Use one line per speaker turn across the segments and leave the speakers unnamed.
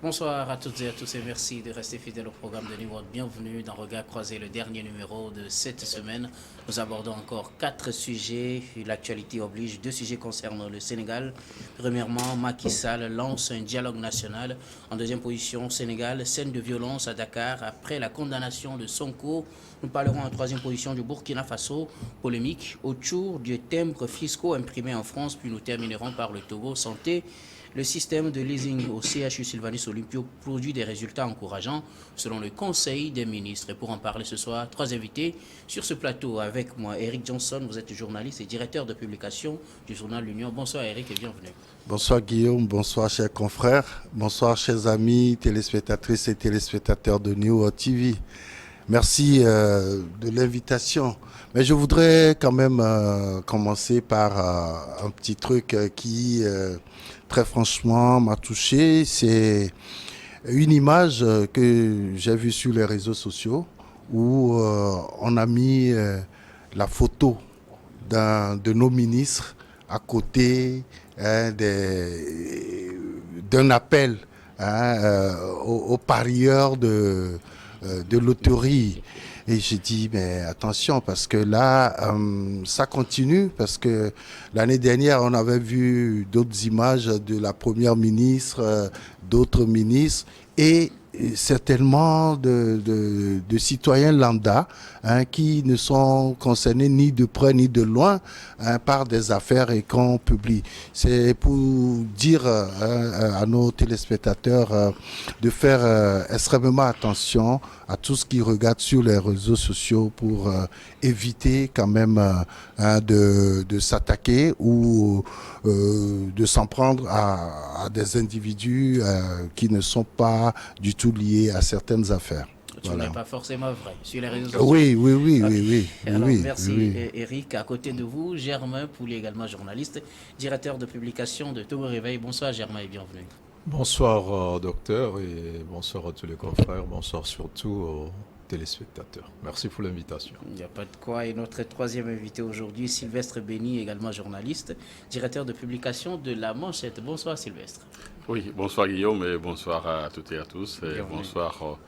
Bonsoir à toutes et à tous et merci de rester fidèles au programme de New World. Bienvenue dans Regard Croisé, le dernier numéro de cette semaine. Nous abordons encore 4 sujets. L'actualité oblige, 2 sujets concernant le Sénégal. Premièrement, Macky Sall lance un dialogue national. En deuxième position, Sénégal, scène de violence à Dakar après la condamnation de Sonko. Nous parlerons en troisième position du Burkina Faso, polémique autour des timbres fiscaux imprimés en France. Puis nous terminerons par le Togo, santé. Le système de leasing au CHU Sylvanus Olympio produit des résultats encourageants selon le Conseil des ministres. Et pour en parler ce soir, 3 invités sur ce plateau avec moi. Eric Johnson, vous êtes journaliste et directeur de publication du journal L'Union. Bonsoir Eric et bienvenue.
Bonsoir Guillaume, bonsoir chers confrères, bonsoir chers amis, téléspectatrices et téléspectateurs de New World TV. Merci de l'invitation. Mais je voudrais quand même commencer par un petit truc qui, très franchement, m'a touché. C'est une image que j'ai vue sur les réseaux sociaux où on a mis la photo de nos ministres à côté d'un appel aux parieurs de loterie. Et j'ai dit, mais attention, parce que là, ça continue, parce que l'année dernière, on avait vu d'autres images de la première ministre, d'autres ministres, et certainement de citoyens lambda qui ne sont concernés ni de près ni de loin par des affaires et qu'on publie. C'est pour dire à nos téléspectateurs de faire extrêmement attention à tout ce qu'ils regardent sur les réseaux sociaux pour éviter quand même de s'attaquer ou de s'en prendre à des individus qui ne sont pas du tout liés à certaines affaires.
Ce n'est pas forcément vrai sur les réseaux sociaux.
Oui.
Alors, merci
oui.
Eric. À côté de vous, Germain Poulier, également journaliste, directeur de publication de Togo Réveil. Bonsoir Germain et bienvenue.
Bonsoir docteur et bonsoir à tous les confrères, bonsoir surtout aux téléspectateurs. Merci pour l'invitation.
Il n'y a pas de quoi. Et notre troisième invité aujourd'hui, Sylvestre Béni, également journaliste, directeur de publication de La Manchette. Bonsoir Sylvestre.
Oui, bonsoir Guillaume et bonsoir à toutes et à tous et
Bienvenue.
Bonsoir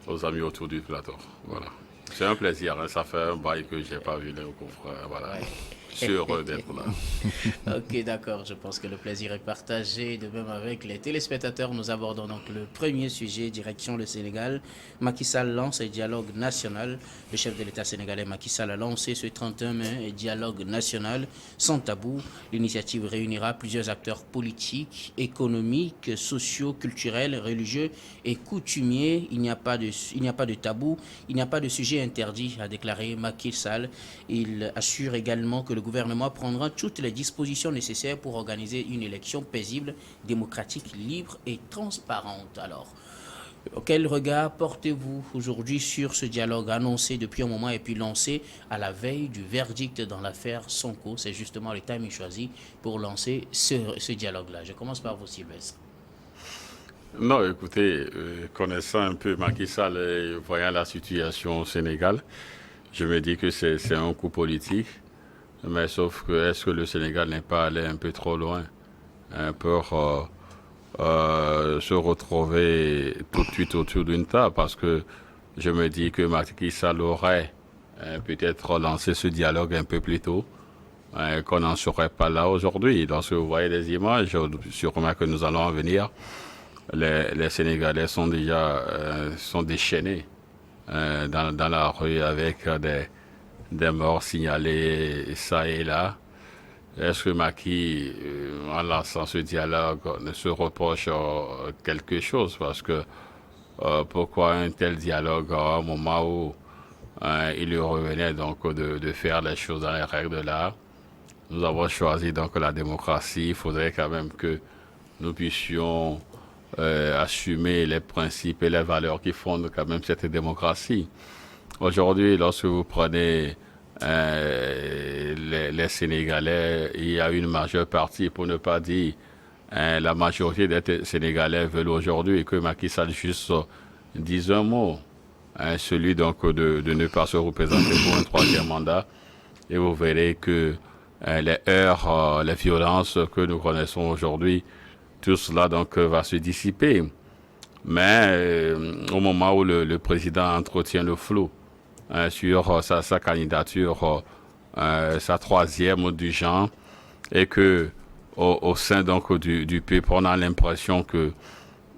aux amis autour du plateau. Voilà. C'est un plaisir, ça fait un bail que je n'ai pas vu les confrères. Voilà.
Ouais.
Sûr d'être là.
Ok, d'accord. Je pense que le plaisir est partagé. De même avec les téléspectateurs, nous abordons donc le premier sujet, direction le Sénégal. Macky Sall lance un dialogue national. Le chef de l'État sénégalais Macky Sall a lancé ce 31 mai un dialogue national sans tabou. L'initiative réunira plusieurs acteurs politiques, économiques, sociaux, culturels, religieux et coutumiers. Il n'y a pas de tabou, il n'y a pas de sujet interdit, a déclaré Macky Sall. Il assure également que le gouvernement prendra toutes les dispositions nécessaires pour organiser une élection paisible, démocratique, libre et transparente. Alors, quel regard portez-vous aujourd'hui sur ce dialogue annoncé depuis un moment et puis lancé à la veille du verdict dans l'affaire Sonko? C'est justement le timing choisi pour lancer ce dialogue-là. Je commence par vous, Sylvestre.
Non, écoutez, connaissant un peu Macky Sall et voyant la situation au Sénégal, je me dis que c'est un coup politique. Mais sauf que, est-ce que le Sénégal n'est pas allé un peu trop loin pour se retrouver tout de suite autour d'une table? Parce que je me dis que Macky Sall aurait peut-être lancé ce dialogue un peu plus tôt, qu'on n'en serait pas là aujourd'hui. Lorsque vous voyez les images, sûrement que nous allons en venir, les Sénégalais sont déjà sont déchaînés dans la rue avec des morts signalés ça et là. Est-ce que Macky, en lançant ce dialogue, ne se reproche quelque chose? Parce que pourquoi un tel dialogue à un moment où il lui revenait donc de faire les choses dans les règles de l'art? Nous avons choisi donc la démocratie. Il faudrait quand même que nous puissions assumer les principes et les valeurs qui fondent quand même cette démocratie. Aujourd'hui, lorsque vous prenez les Sénégalais, il y a une majeure partie, pour ne pas dire la majorité des Sénégalais veulent aujourd'hui que Macky Sall juste dise un mot, celui donc de ne pas se représenter pour un troisième mandat. Et vous verrez que les heurts, les violences que nous connaissons aujourd'hui, tout cela donc va se dissiper. Mais au moment où le président entretient le flou sur sa candidature, sa troisième du genre, et que au sein donc du peuple, on a l'impression que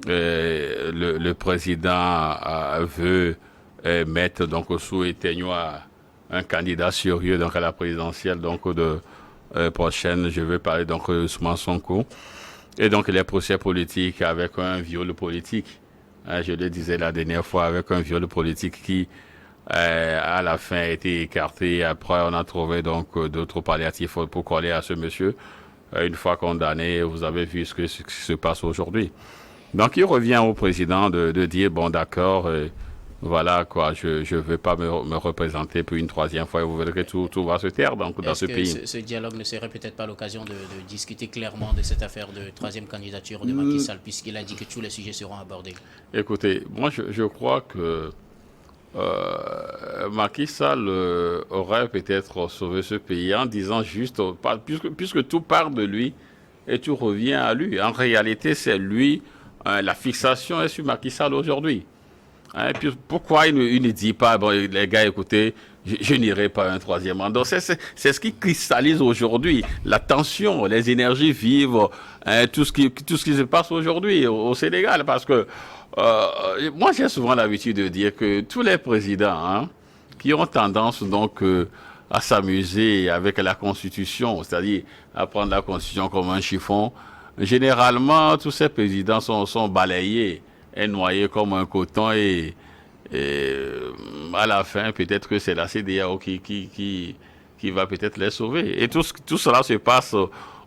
le président veut mettre donc sous éteignoir un candidat sérieux donc à la présidentielle donc de prochaine. Je veux parler donc de Ousmane Sonko. Et donc les procès politiques avec un viol politique. Je le disais la dernière fois, avec un viol politique qui à la fin a été écarté. Après, on a trouvé donc d'autres palliatifs pour coller à ce monsieur. Une fois condamné, vous avez vu ce qui se passe aujourd'hui. Donc il revient au président de dire, bon d'accord, voilà quoi, je ne veux pas me représenter pour une troisième fois et vous verrez que tout va se taire donc, dans ce pays.
Est-ce que ce dialogue ne serait peut-être pas l'occasion de discuter clairement de cette affaire de troisième candidature de Macky Sall, puisqu'il a dit que tous les sujets seront abordés?
Écoutez, moi je crois que Macky Sall aurait peut-être sauvé ce pays en disant juste, puisque tout part de lui et tout revient à lui. En réalité, c'est lui, la fixation est sur Macky Sall aujourd'hui. Et puis pourquoi il ne dit pas, bon, les gars, écoutez, je n'irai pas un troisième mandat. C'est ce qui cristallise aujourd'hui la tension, les énergies vives, tout ce qui se passe aujourd'hui au Sénégal. Parce que moi, j'ai souvent l'habitude de dire que tous les présidents qui ont tendance donc à s'amuser avec la Constitution, c'est-à-dire à prendre la Constitution comme un chiffon, généralement, tous ces présidents sont balayés et noyés comme un coton et à la fin, peut-être que c'est la CEDEAO qui va peut-être les sauver. Et tout cela se passe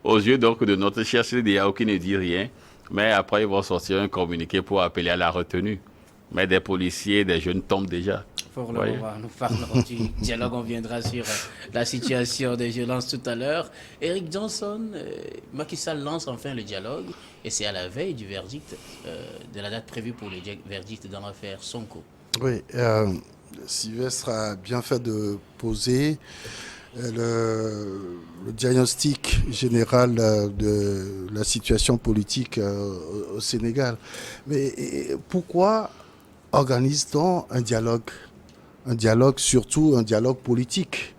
aux yeux donc de notre cher CEDEAO qui ne dit rien. Mais après, ils vont sortir un communiqué pour appeler à la retenue. Mais des policiers, des jeunes tombent déjà.
Pour le moment, nous parlerons du dialogue. On viendra sur la situation des violences tout à l'heure. Eric Johnson, Macky Sall lance enfin le dialogue. Et c'est à la veille du verdict, de la date prévue pour le verdict dans l'affaire Sonko.
Oui, Sylvestre a bien fait de poser le diagnostic général de la situation politique au Sénégal. Mais pourquoi organise-t-on un dialogue? Un dialogue, surtout un dialogue politique.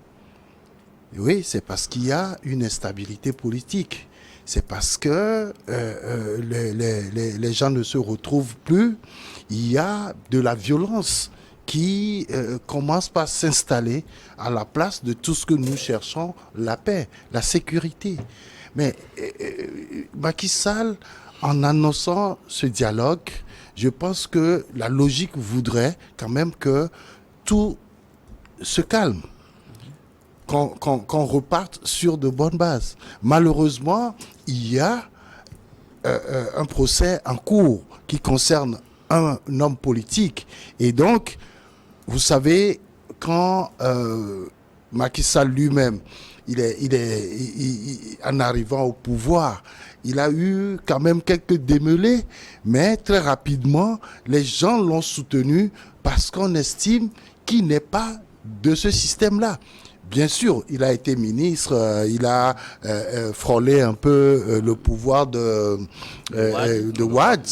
Oui, c'est parce qu'il y a une instabilité politique. C'est parce que les gens ne se retrouvent plus. Il y a de la violence qui commence par s'installer à la place de tout ce que nous cherchons, la paix, la sécurité. Mais Macky Sall, en annonçant ce dialogue, je pense que la logique voudrait quand même que tout se calme, qu'on reparte sur de bonnes bases. Malheureusement, il y a un procès en cours qui concerne un homme politique. Et donc, vous savez, quand Macky Sall lui-même, en arrivant au pouvoir, il a eu quand même quelques démêlés, mais très rapidement, les gens l'ont soutenu parce qu'on estime qu'il n'est pas de ce système-là. Bien sûr, il a été ministre, il a frôlé un peu le pouvoir de Wade.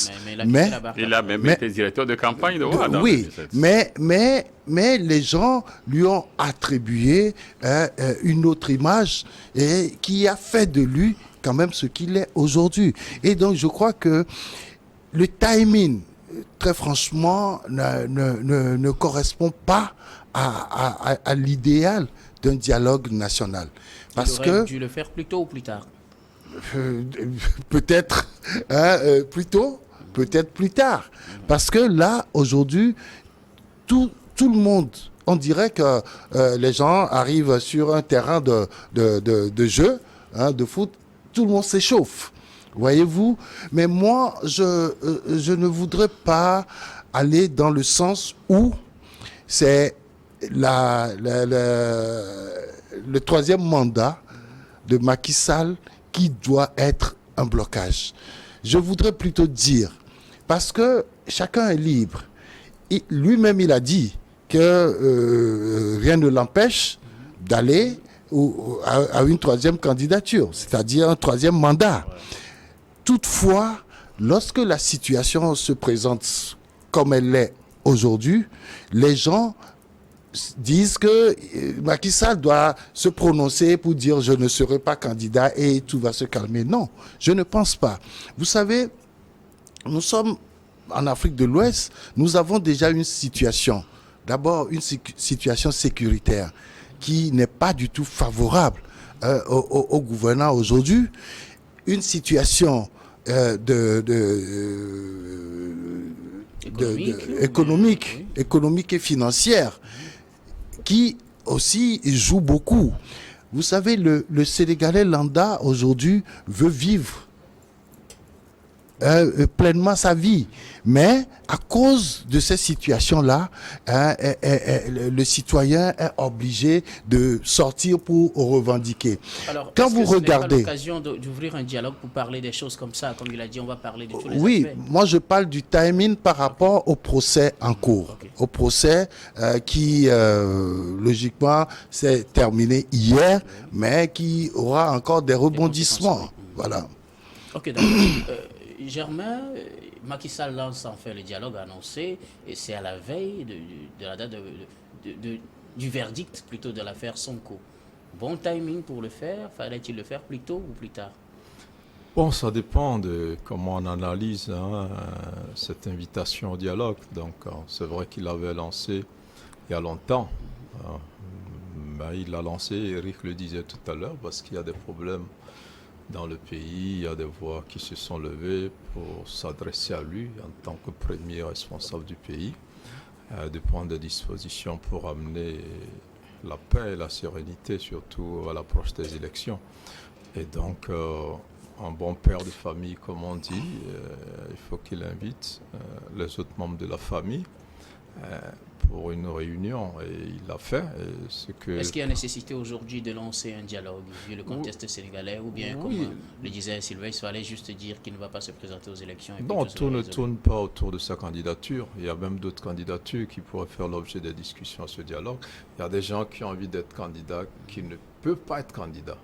Mais il a même été directeur de campagne de Wade.
Oui, mais les gens lui ont attribué une autre image et qui a fait de lui quand même ce qu'il est aujourd'hui. Et donc, je crois que le timing, très franchement, ne correspond pas à l'idéal d'un dialogue national.
Parce que il aurait dû le faire plus tôt ou plus tard.
Peut-être plus tôt, peut-être plus tard. Parce que là, aujourd'hui, tout le monde, on dirait que les gens arrivent sur un terrain de jeu, de foot, tout le monde s'échauffe. Voyez-vous? Mais moi, je ne voudrais pas aller dans le sens où c'est le troisième mandat de Macky Sall qui doit être un blocage. Je voudrais plutôt dire, parce que chacun est libre. Lui-même, il a dit que rien ne l'empêche d'aller à une troisième candidature, c'est-à-dire un troisième mandat. Toutefois, lorsque la situation se présente comme elle l'est aujourd'hui, les gens disent que Macky Sall doit se prononcer pour dire je ne serai pas candidat et tout va se calmer. Non, je ne pense pas. Vous savez, nous sommes en Afrique de l'Ouest, nous avons déjà une situation, d'abord une situation sécuritaire qui n'est pas du tout favorable au gouvernant aujourd'hui, une situation économique et financière qui aussi joue beaucoup. Vous savez, le Sénégalais lambda aujourd'hui veut vivre pleinement sa vie. Mais à cause de ces situations-là, le citoyen est obligé de sortir pour revendiquer.
Alors,
quand vous regardez,
n'est pas l'occasion d'ouvrir un dialogue pour parler des choses comme ça, comme il a dit, on va parler de tous les
oui,
aspects.
moi je parle du timing par rapport au procès en cours. Okay. Au procès qui, logiquement, s'est terminé hier, mais qui aura encore des rebondissements. Voilà.
Ok, d'accord. Germain, Macky Sall lance enfin le dialogue annoncé, et c'est à la veille de la date du verdict plutôt de l'affaire Sonko. Bon timing pour le faire, fallait-il le faire plus tôt ou plus tard?
Bon, ça dépend de comment on analyse cette invitation au dialogue. Donc, c'est vrai qu'il l'avait lancé il y a longtemps. Il l'a lancé, Eric le disait tout à l'heure, parce qu'il y a des problèmes dans le pays, il y a des voix qui se sont levées pour s'adresser à lui en tant que premier responsable du pays, de prendre des dispositions pour amener la paix et la sérénité, surtout à l'approche des élections. Et donc, un bon père de famille, comme on dit, il faut qu'il invite les autres membres de la famille pour une réunion, et il l'a fait.
Est-ce qu'il y a nécessité aujourd'hui de lancer un dialogue vu le contexte sénégalais, ou bien comme le disait Sylvain, il fallait juste dire qu'il ne va pas se présenter aux élections?
Non, tout ne tourne pas autour de sa candidature. Il y a même d'autres candidatures qui pourraient faire l'objet des discussions à ce dialogue. Il y a des gens qui ont envie d'être candidats, qui ne peuvent pas être candidats,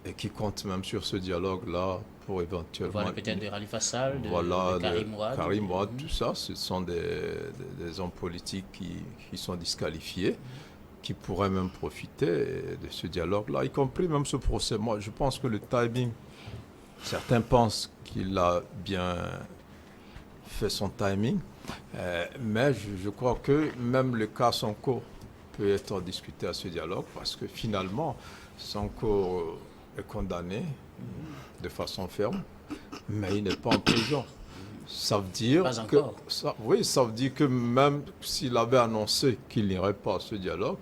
et qui comptent même sur ce dialogue-là pour éventuellement...
Voilà, peut-être de Khalifa Sall, de
Karim Wade, tout ça, ce sont des hommes politiques qui sont disqualifiés, qui pourraient même profiter de ce dialogue-là, y compris même ce procès. Moi, je pense que le timing, certains pensent qu'il a bien fait son timing, mais je crois que même le cas Sonko peut être discuté à ce dialogue, parce que finalement, Sonko est condamné de façon ferme, mais il n'est pas en prison. Ça veut dire ça veut dire que même s'il avait annoncé qu'il n'irait pas à ce dialogue,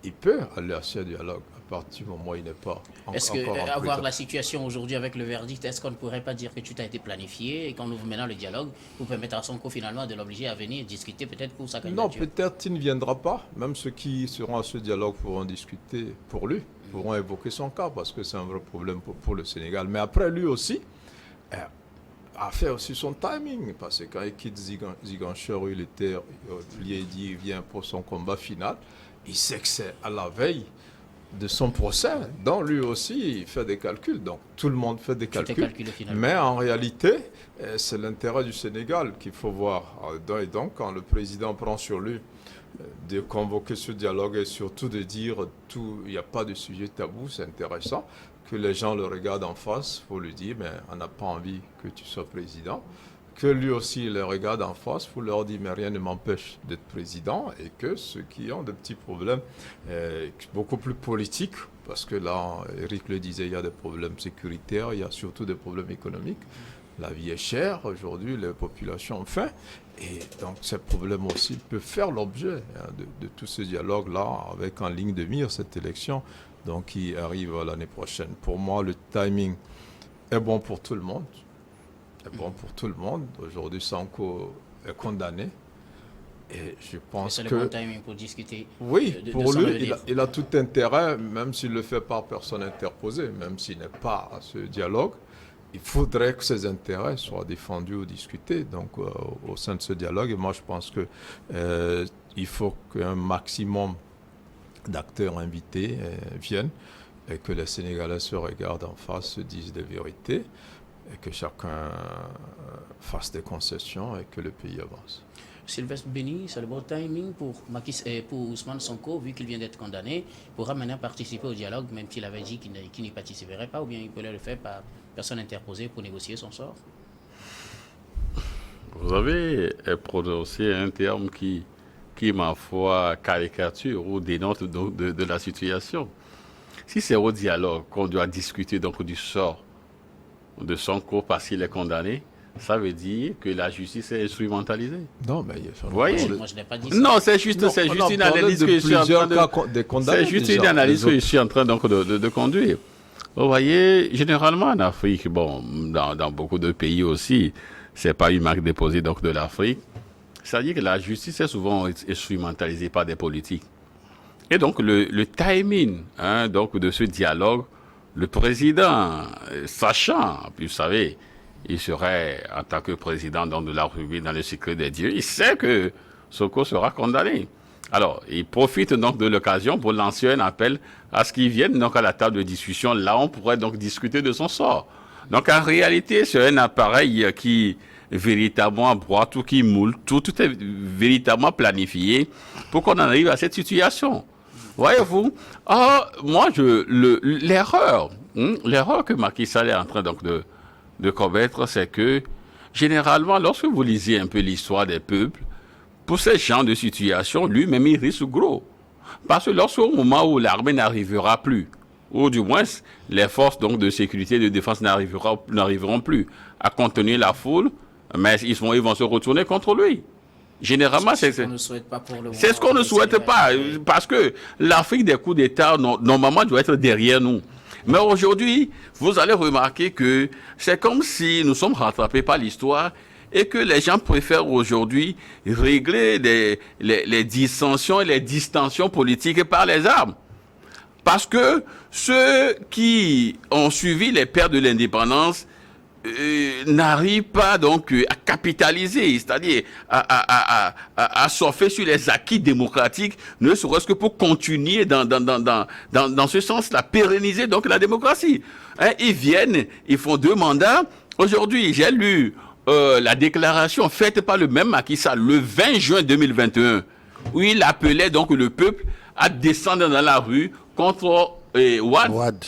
il peut aller à ce dialogue à partir du moment où il n'est pas encore
Est-ce
en prison.
que, avoir la situation aujourd'hui avec le verdict, est-ce qu'on ne pourrait pas dire que tout a été planifié et qu'on ouvre maintenant le dialogue pour permettre à Sonko finalement de l'obliger à venir discuter peut-être pour sa candidature?
Non, peut-être il ne viendra pas. Même ceux qui seront à ce dialogue pourront discuter pour lui, pourront évoquer son cas, parce que c'est un vrai problème pour le Sénégal. Mais après, lui aussi a fait aussi son timing, parce que quand il quitte Ziguinchor, il lui a dit il vient pour son combat final, il sait que c'est à la veille de son procès, donc lui aussi il fait des calculs, donc tout le monde fait des calculs, mais en réalité c'est l'intérêt du Sénégal qu'il faut voir. Et donc quand le président prend sur lui de convoquer ce dialogue et surtout de dire il n'y a pas de sujet tabou, c'est intéressant que les gens le regardent en face, il faut lui dire mais on n'a pas envie que tu sois président, que lui aussi les regarde en face, pour leur dire mais rien ne m'empêche d'être président, et que ceux qui ont des petits problèmes beaucoup plus politiques, parce que là, Eric le disait, il y a des problèmes sécuritaires, il y a surtout des problèmes économiques, la vie est chère, aujourd'hui les populations ont faim, et donc ces problèmes aussi peuvent faire l'objet de tout ce dialogue-là, avec en ligne de mire cette élection donc, qui arrive l'année prochaine. Pour moi, le timing est bon pour tout le monde. Bon pour tout le monde. Aujourd'hui, Sonko est condamné. Et je pense que...
C'est le bon timing pour discuter.
Oui, pour lui, il a tout intérêt, même s'il le fait par personne interposée, même s'il n'est pas à ce dialogue, il faudrait que ses intérêts soient défendus ou discutés donc, au sein de ce dialogue. Et moi, je pense qu'il faut qu'un maximum d'acteurs invités viennent, et que les Sénégalais se regardent en face, se disent des vérités. et que chacun fasse des concessions et que le pays avance.
Sylvestre Béni, c'est le bon timing pour Ousmane Sonko, vu qu'il vient d'être condamné, pourra maintenant participer au dialogue, même s'il avait dit qu'il n'y participerait pas, ou bien il peut le faire par personne interposée pour négocier son sort.
Vous avez prononcé un terme qui ma foi, caricature ou dénote de la situation. Si c'est au dialogue qu'on doit discuter donc du sort de Sonko parce qu'il est condamné, ça veut dire que la justice est instrumentalisée.
Non, mais
vous voyez?
Moi, je n'ai pas dit ça.
Non, c'est juste une analyse que je suis en train
c'est
juste une analyse que je suis en train donc de conduire. Vous voyez, généralement en Afrique, bon, dans beaucoup de pays aussi, c'est pas une marque déposée donc de l'Afrique. C'est-à-dire que la justice est souvent instrumentalisée par des politiques. Et donc le timing donc de ce dialogue, le président, sachant, puis vous savez, il serait en tant que président donc, de la République dans le secret des dieux, il sait que Sonko sera condamné. Alors, il profite donc de l'occasion pour lancer un appel à ce qu'il vienne donc à la table de discussion. Là, on pourrait donc discuter de son sort. Donc, en réalité, c'est un appareil qui véritablement broie, tout qui moule, tout est véritablement planifié pour qu'on en arrive à cette situation. Voyez-vous, moi, l'erreur que Macky Sall est en train donc de commettre, c'est que généralement, lorsque vous lisez un peu l'histoire des peuples, pour ce genre de situation, lui-même, il risque gros. Parce que lorsqu'au moment où l'armée n'arrivera plus, ou du moins les forces donc, de sécurité et de défense n'arriveront plus à contenir la foule, mais ils vont se retourner contre lui. Généralement, c'est ce qu'on ne souhaite pas pour le moment. C'est ce qu'on ne souhaite pas, parce que l'Afrique des coups d'État, normalement, doit être derrière nous. Mais aujourd'hui, vous allez remarquer que c'est comme si nous sommes rattrapés par l'histoire et que les gens préfèrent aujourd'hui régler les dissensions et les distensions politiques par les armes. Parce que ceux qui ont suivi les pères de l'indépendance n'arrivent pas donc à capitaliser, c'est-à-dire à surfer sur les acquis démocratiques, ne serait-ce que pour continuer dans ce sens-là, pérenniser donc la démocratie. Ils viennent, ils font 2 mandats. Aujourd'hui, j'ai lu la déclaration faite par le même Macky Sall le 20 juin 2021, où il appelait donc le peuple à descendre dans la rue contre Wade.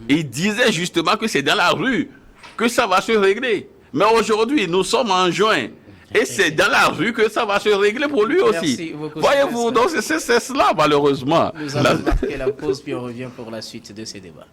Il disait justement que c'est dans la rue que ça va se régler. Mais aujourd'hui, nous sommes en juin. Et c'est dans la rue que ça va se régler pour lui aussi. Voyez-vous, donc c'est cela malheureusement.
Nous allons marquer la pause puis on revient pour la suite de ces débats.